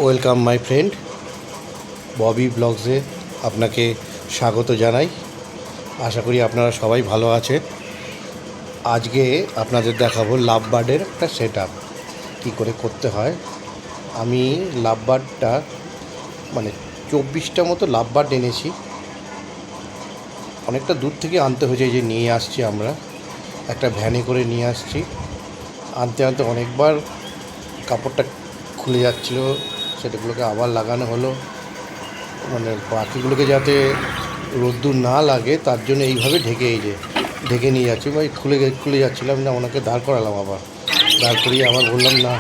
Welcome my friend, Bobby ব্লগসে আপনাকে স্বাগত জানাই। আশা করি আপনারা সবাই ভালো আছে। আজকে আপনাদের দেখাবো লাভ বার্ডের একটা সেট আপ কী করে করতে হয়। আমি লাভ বার্ডটা 24টা মতো লাভ বার্ড এনেছি। অনেকটা দূর থেকে আনতে হয়েছে, যে নিয়ে আসছি আমরা, একটা ভ্যানে করে নিয়ে আসছি। আনতে আনতে অনেকবার কাপড়টা খুলে যাচ্ছিলো, সেটাগুলোকে আবার লাগানো হলো। পাখিগুলোকে যাতে রোদ্দুর না লাগে তার জন্য এইভাবে ঢেকে নিয়ে যাচ্ছি। ভাই খুলে যাচ্ছিলাম না, ওনাকে দাঁড় করালাম, আবার দাঁড় করিয়ে আবার বললাম না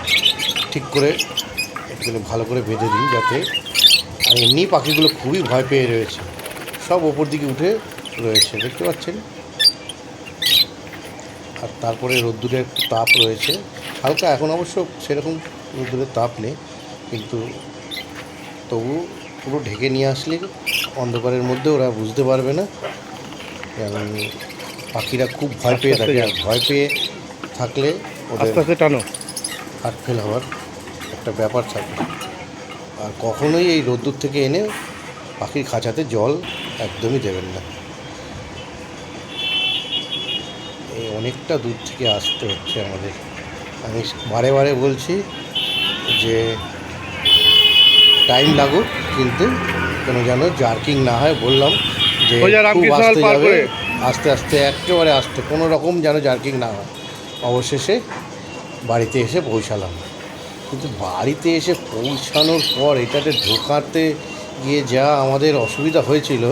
ঠিক করে একটু ভালো করে বেঁধে দিন যাতে। আর এমনি পাখিগুলো খুবই ভয় পেয়ে রয়েছে, সব ওপর দিকে উঠে রয়েছে, দেখতে পাচ্ছেন। আর তারপরে রোদ্দুরের একটু তাপ রয়েছে হালকা, এখন অবশ্য সেরকম রোদ্দুরের তাপ নেই, কিন্তু তবু পুরো ঢেকে নিয়ে আসলে অন্ধকারের মধ্যে ওরা বুঝতে পারবে না। কারণ পাখিরা খুব ভয় পেয়ে থাকে, আর ভয় পেয়ে থাকলে ওদের টানো হার্ট ফেল হওয়ার একটা ব্যাপার থাকে। আর কখনোই এই রোদ্দুর থেকে এনে পাখির খাঁচাতে জল একদমই দেবেন না। এই অনেকটা দূর থেকে আসতে হচ্ছে আমাদের। আমি বারে বারে বলছি যে টাইম লাগুক, কিন্তু কোনো যেন জার্কিং না হয়। বললাম যে খুব আসতে যাবে, আস্তে আস্তে একেবারে আসতে, কোনো রকম যেন জার্কিং না হয়। অবশেষে বাড়িতে এসে পৌঁছালাম, কিন্তু বাড়িতে এসে পৌঁছানোর পর এটাতে ঢোকাতে গিয়ে যা আমাদের অসুবিধা হয়েছিল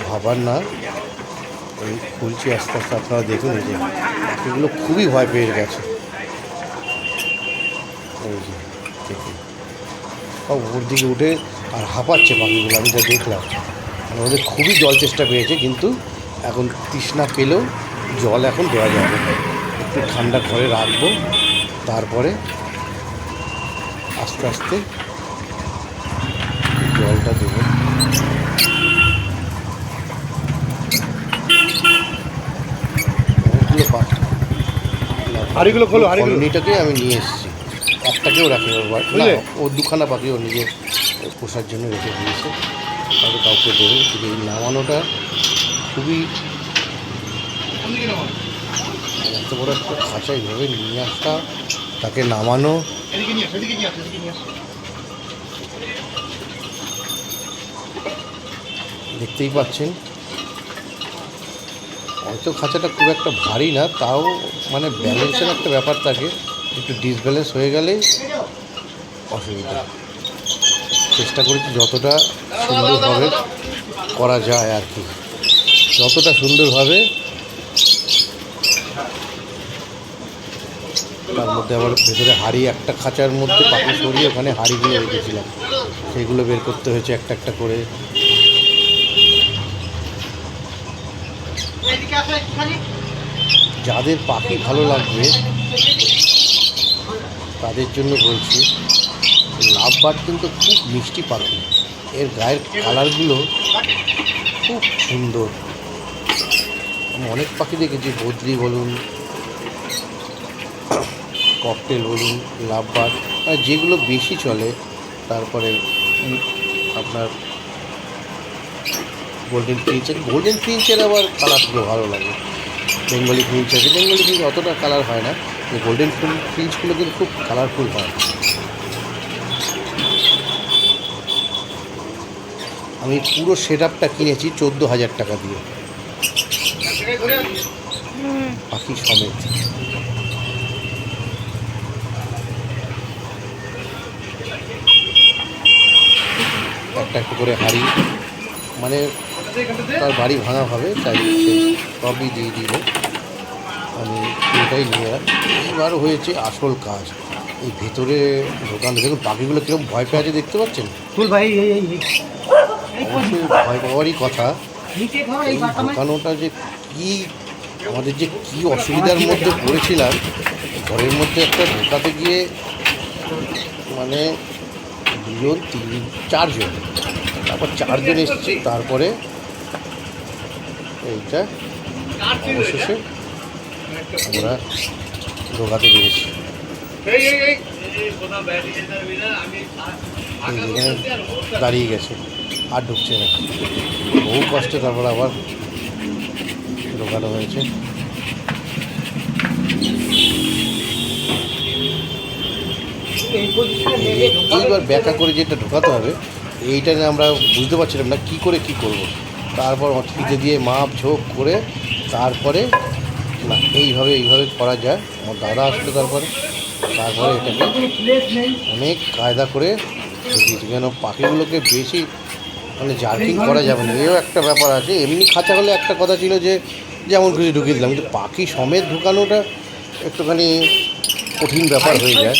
ভাবার না। এই খুলছি আস্তে আস্তে, আপনারা দেখুন। এই যে পাখিগুলো খুবই ভয় পেয়ে গেছে, এই যে দেখুন সব উপর দিকে উঠে আর হাঁপাচ্ছে পাখিগুলো। আমি যা দেখলাম, ওদের খুবই জল চেষ্টা পেয়েছে, কিন্তু এখন তৃষ্ণা পেলেও জল এখন দেওয়া যাবে না। একটু ঠান্ডা ঘরে রাখবো, তারপরে আস্তে আস্তে জলটা দেবো। অনেকগুলো পাখি, কলোনিটাকে আমি নিয়ে এসেছি, একটাকেও রাখি না, ও দুখানা পাখি ও নিজের পোষার জন্য রেখে দিয়েছে, তাহলে কাউকে দেবে। এই নামানোটা খুবই, এত বড় একটা খাঁচা এইভাবে নিয়ে আসা, তাকে নামানো। দেখতেই পাচ্ছেন, হয়তো খাঁচাটা খুব একটা ভারী না, তাও ব্যালেন্সের একটা ব্যাপার থাকে, একটু ডিসব্যালেন্স হয়ে গেলেই অসুবিধা। চেষ্টা করেছি যতটা সুন্দরভাবে করা যায় আর কি, যতটা সুন্দরভাবে। তার মধ্যে আবার ভেতরে হাঁড়ি, একটা খাঁচার মধ্যে পাখি সরিয়ে ওখানে হাঁড়িগুলো রেখেছিলাম, সেগুলো বের করতে হয়েছে একটা একটা করে। যাদের পাখি ভালো লাগবে তাদের জন্য বলছি, লাভ বার্ড কিন্তু খুব মিষ্টি পাখি। এর গায়ের কালারগুলো খুব সুন্দর। আমি অনেক পাখি দেখেছি, বদ্রি বলুন, ককটেল বলুন, লাভ বার্ড, যেগুলো বেশি চলে। তারপরে আপনার গোল্ডেন ফিঞ্চের আবার কালারগুলো ভালো লাগে। বেঙ্গলি ফিঞ্চ আছে, বেঙ্গলি ফিঞ্চ অতটা কালার হয় না, গোল্ডেন ফিঞ্চগুলো কিন্তু খুব কালারফুল হয়। আমি পুরো সেট আপটা কিনেছি 14,000 টাকা দিয়ে, পাখি সমেত। একটা একটু করে হাঁড়ি, তার বাড়ি ভাঙা হবে, তাই সবই দিয়ে দিল। আমি এটাই নিয়ে এইবার হয়েছে আসল কাজ, এই ভেতরে ঢোকানো। দেখুন পাখিগুলো কীরকম ভয় পেয়ে আছে, দেখতে পাচ্ছেন। অবশ্যই ভয় পাওয়ারই কথা। এই ঢোকানোটা যে কী, আমাদের যে কী অসুবিধার মধ্যে পড়েছিলাম, ঘরের মধ্যে একটা ঢোকাতে গিয়ে, 2 জন 3 4 জন, তারপর 4 জন এসেছি, তারপরে এইটা অবশেষে আমরা ঢোকাতে পেরেছি। দাঁড়িয়ে গেছে, আর ঢুকছে না। বহু কষ্টে তারপর আবার ঢোকানো হয়েছে। এইবার ব্যাখ্যা করে যেটা ঢোকাতে হবে এইটা আমরা বুঝতে পারছিলাম না কী করে কী করব। তারপর অথিতে দিয়ে মাপ ঝোঁক করে তারপরে না এইভাবে করা যায়। আমার দাদা আসলো তারপরে এটাকে অনেক কায়দা করে ঢুকিয়েছি, কেন পাখিগুলোকে বেশি মানে জার্কিং করা যাবে না, এও একটা ব্যাপার আছে। এমনি খাঁচা হলে একটা কথা ছিল যে যেমন খুশি ঢুকিয়ে দিলাম, কিন্তু পাখি সমেত ঢুকানোটা একটুখানি কঠিন ব্যাপার হয়ে যায়।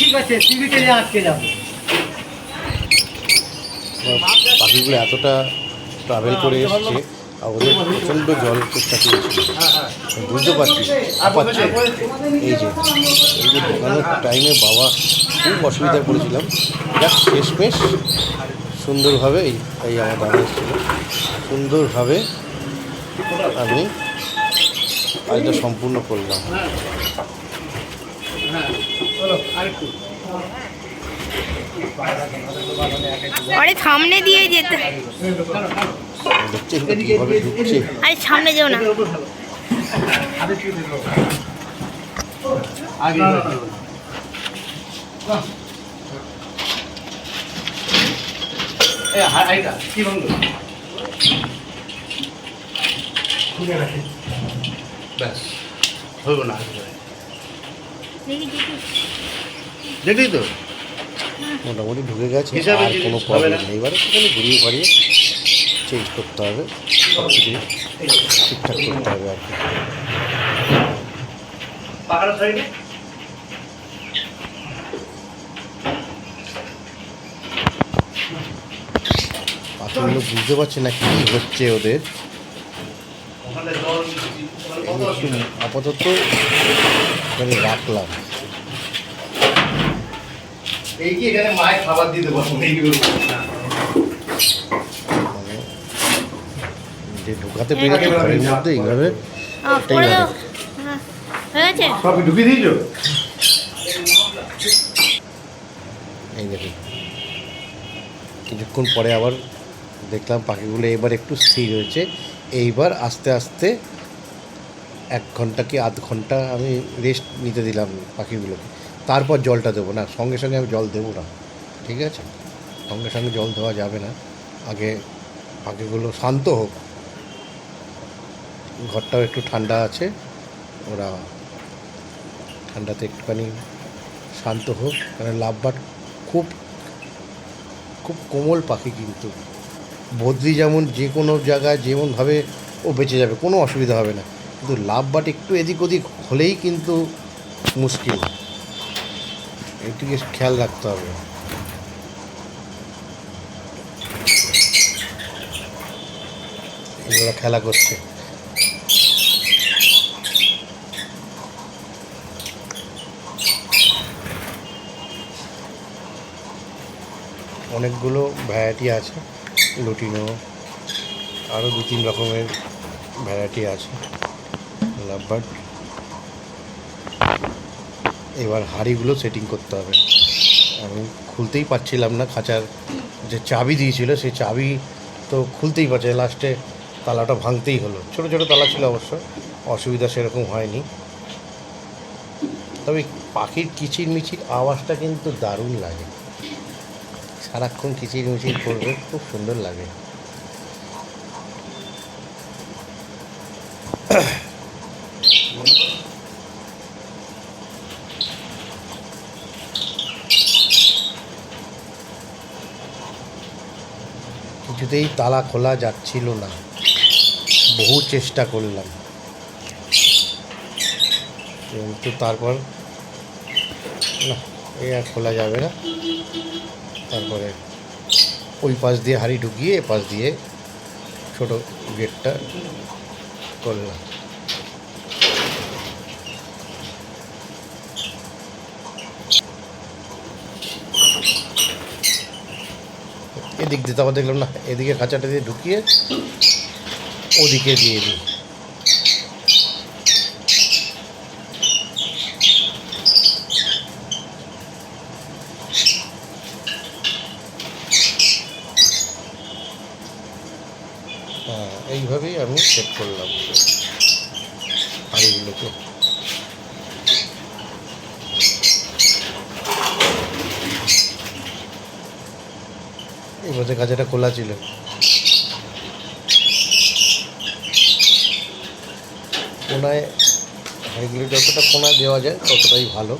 পাখিগুলো এতটা ট্রাভেল করে এসছে আর ওদের প্রচণ্ড জল চেষ্টা করেছিল, বুঝতে পারছি পাচ্ছি। এই যে ঢোকানোর টাইমে বাবা খুব অসুবিধায় পড়েছিলাম, যাক শেষমেশ সুন্দরভাবে এই আমার দাদা এসেছিল, সুন্দরভাবে আমি কাজটা সম্পূর্ণ করলাম। সামনে দিয়ে যেতে দেখছেন কিভাবে ঢুকছে। আরে সামনে যেও না। দেখলি তো মোটামুটি ঢুকে গেছে, আর কোনো প্রবলেম নেই। এবারে সেখানে ঘুরিয়ে পারিয়ে চেঞ্জ করতে হবে, সব কিছু ঠিকঠাক করতে হবে আর কি। পাখিগুলো বুঝতে পারছে না কি হচ্ছে ওদের। একটু আপাতত এখানে রাখলাম। এই কি এখানে মায়ের খাবার দিতে পারবো মানে যে ঢোকাতে পেরেছে ঘরের মধ্যে এইভাবে সবই ঢুকিয়ে দিয়েছো। এই দেখুন কিছুক্ষণ পরে আবার দেখলাম পাখিগুলো এবার একটু স্থির হয়েছে। এইবার আস্তে আস্তে 1 ঘন্টা কি আধ ঘন্টা আমি রেস্ট নিতে দিলাম পাখিগুলোকে, তারপর জলটা দেবো না, সঙ্গে সঙ্গে আমি জল দেবো না, ঠিক আছে? সঙ্গে সঙ্গে জল দেওয়া যাবে না, আগে পাখিগুলো শান্ত হোক, ঘরটাও একটু ঠান্ডা আছে, ওরা ঠান্ডাতে একটুখানি শান্ত হোক। কারণ লাভবার্ড খুব খুব কোমল পাখি, কিন্তু বদ্রি যেমন যে কোনো জায়গায় যেমনভাবে ও বেঁচে যাবে, কোনো অসুবিধা হবে না, কিন্তু লাভবার্ড একটু এদিক ওদিক হলেই কিন্তু মুশকিল, এটিকে খেয়াল রাখতে হবে। এগুলো খেলা করছে, অনেকগুলো ভ্যারাইটি আছে, লুটিনো আরও 2-3 রকমের ভ্যারাইটি আছে লাভবার্ড। এবার হাঁড়িগুলো সেটিং করতে হবে। আমি খুলতেই পারছিলাম না, খাঁচার যে চাবি দিয়েছিল সেই চাবি তো খুলতেই পারছে, লাস্টে তালাটা ভাঙতেই হলো। ছোটো ছোটো তালা ছিল অবশ্য, অসুবিধা সেরকম হয়নি। তবে পাখির কিচিরমিচির আওয়াজটা কিন্তু দারুণ লাগে, সারাক্ষণ কিচিরমিচির করবে, খুব সুন্দর লাগে। কিছুতেই তালা খোলা যাচ্ছিল না, বহু চেষ্টা করলাম, কিন্তু তারপর না, এই আর খোলা যাবে না। তারপরে ওই পাশ দিয়ে হাঁড়ি ঢুকিয়ে এ পাশ দিয়ে ছোটো গেটটা করলাম। এদিক দিয়ে তারপর দেখলাম না, এদিকে খাঁচাটা দিয়ে ঢুকিয়ে ওদিকে দিয়ে দিই। এইভাবেই আমি সেট করলাম হাঁড়িগুলোকে। এই মধ্যে কাঁচাটা খোলা ছিল। কোনায় হাঁড়িগুলো যতটা কোনায় দেওয়া যায় ততটাই ভালো।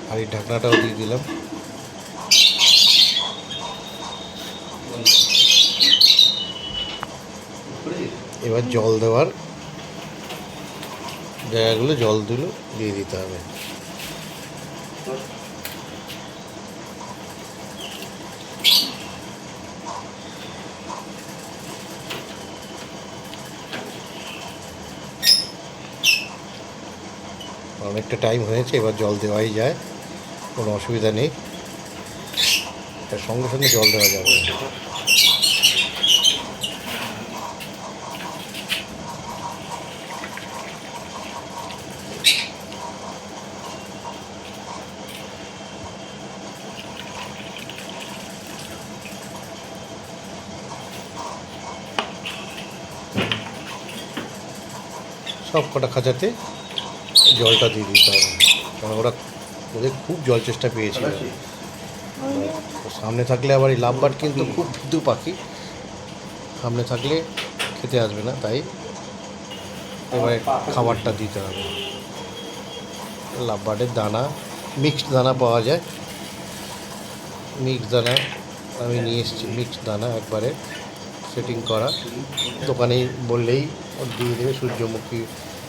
হাঁড়ির ঢাকনাটাও দিয়ে দিলাম। এবার জল দেওয়ার জায়গাগুলো জল দিয়ে দিতে হবে। অনেকটা টাইম হয়েছে, এবার জল দেওয়াই যায়, কোনো অসুবিধা নেই। তার সঙ্গে সঙ্গে জল দেওয়া যাবে। সব কটা খাঁচাতে জলটা দিয়ে দিতে হবে, কারণ ওদের খুব জল চেষ্টা পেয়েছিল। সামনে থাকলে আবার এই লাভবার্ড কিন্তু খুব ভীতু পাখি, সামনে থাকলে খেতে আসবে না, তাই এবারে খাবারটা দিতে হবে। লাভবার্ডের দানা, মিক্সড দানা পাওয়া যায়, মিক্সড দানা আমি নিয়ে এসেছি। মিক্সড দানা একবারে সেটিং করা, দোকানেই বললেই দিয়ে দেবে। সূর্যমুখী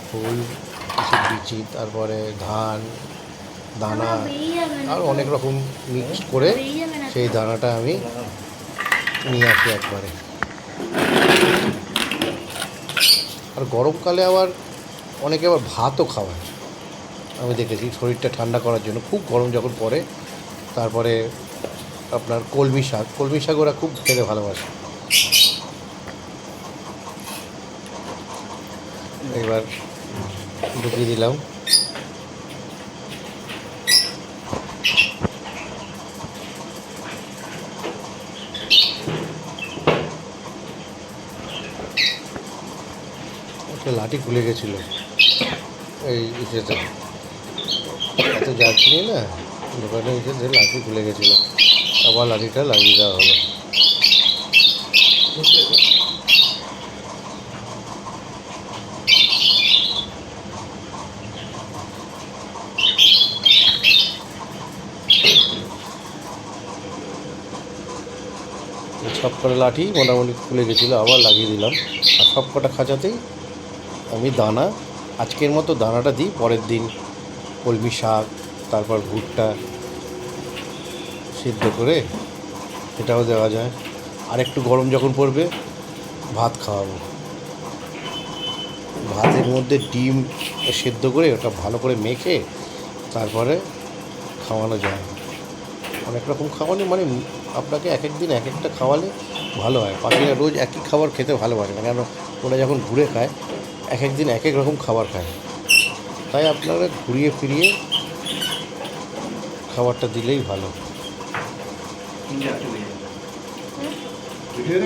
ফুল, কিছু বিচি, তারপরে ধান দানা, আর অনেক রকম মিক্স করে সেই দানাটা আমি নিয়ে আসি একবারে। আর গরমকালে আবার অনেকে আবার ভাতও খাওয়ায়, আমি দেখেছি, শরীরটা ঠান্ডা করার জন্য। খুব গরম যখন পড়ে, তারপরে আপনার কলমি শাক ওরা খুব খেতে ভালোবাসে। এবার ঢুকিয়ে দিলাম। একটা লাঠি খুলে গেছিল এই ইসেতে, এত যাচ্ছি না দোকানে, এসেছে লাঠি খুলে গেছিলো, আবার লাঠিটা লাগিয়ে দেওয়া হলো। সব কটা লাঠি মোটামুটি খুলে গেছিলো, আবার লাগিয়ে দিলাম। আর সব কটা খাঁচাতেই আমি দানা, আজকের মতো দানাটা দিই, পরের দিন কলমি শাক, তারপর ভুট্টা সিদ্ধ করে এটাও দেওয়া যায়। আর একটু গরম যখন পড়বে ভাত খাওয়াবো, ভাতের মধ্যে ডিম সেদ্ধ করে ওটা ভালো করে মেখে তারপরে খাওয়ানো যায়। অনেক রকম খাওয়ানো, মানে আপনাকে এক এক দিন এক একটা খাওয়ালে ভালো হয়। পাখিরা রোজ একই খাবার খেতে ভালোবাসে না, কেন ওরা যখন ঘুরে খায় এক এক দিন এক এক রকম খাবার খায়, তাই আপনারা ঘুরিয়ে ফিরিয়ে খাবারটা দিলেই ভালো। ভিডিও